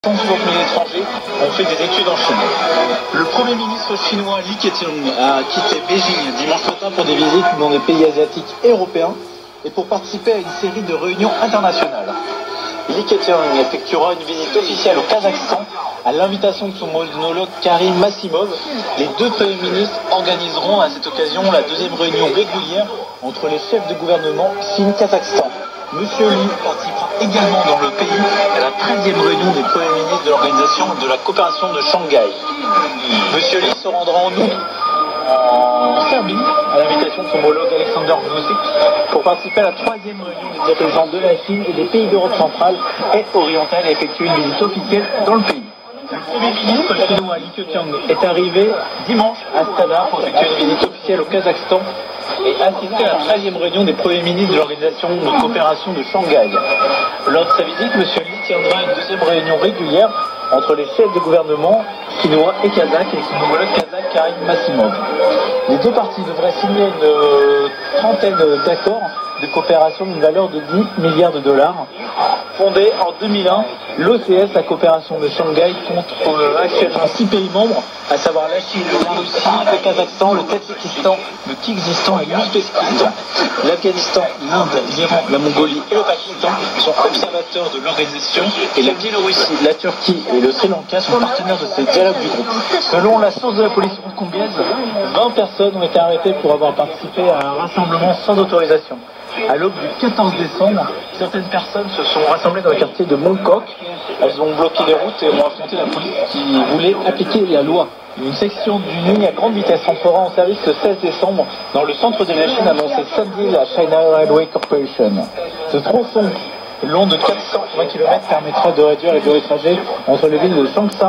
160 000 étrangers ont fait des études en Chine. Le Premier ministre chinois Li Keqiang a quitté Beijing dimanche matin pour des visites dans des pays asiatiques et européens et pour participer à une série de réunions internationales. Li Keqiang effectuera une visite officielle au Kazakhstan à l'invitation de son homologue Karim Massimov. Les deux premiers ministres organiseront à cette occasion la deuxième réunion régulière entre les chefs de gouvernement Chine-Kazakhstan. Monsieur Li participera également dans le pays à la 13e réunion des premiers ministres de l'Organisation de la coopération de Shanghai. Monsieur Li se rendra en août en Serbie à l'invitation de son homologue Alexander Vučić pour participer à la 3e réunion des dirigeants de la Chine et des pays d'Europe centrale et orientale et effectuer une visite officielle dans le pays. Le Premier ministre chinois Li Keqiang est arrivé dimanche à Astana pour effectuer une visite officielle au Kazakhstan et assister à la 13e réunion des premiers ministres de l'Organisation de coopération de Shanghai. Lors de sa visite, M. Li tiendra une deuxième réunion régulière entre les chefs de gouvernement chinois et kazakhs et son homologue kazakh Karim Massimov. Les deux parties devraient signer une trentaine d'accords de coopération d'une valeur de 10 milliards de dollars. Fondée en 2001, l'OCS, la coopération de Shanghai, compte actuellement 6 pays membres, à savoir la Chine, la Russie, le Kazakhstan, le Tadjikistan, le Kirghizistan et l'Ouzbékistan. L'Afghanistan, l'Inde, l'Iran, la Mongolie et le Pakistan sont observateurs de l'organisation et la Biélorussie, la Turquie et le Sri Lanka sont partenaires de ces dialogues du groupe. Selon la source de la police hongkongaise, 20 personnes ont été arrêtées pour avoir participé à un rassemblement sans autorisation. À l'aube du 14 décembre, certaines personnes se sont rassemblées dans le quartier de Mongkok. Elles ont bloqué les routes et ont affronté la police qui voulait appliquer la loi. Une section d'une ligne à grande vitesse entrera en service le 16 décembre dans le centre de la Chine, annoncé samedi la China Railway Corporation. Ce tronçon long de 420 km permettra de réduire les durées de trajet entre les villes de Changsha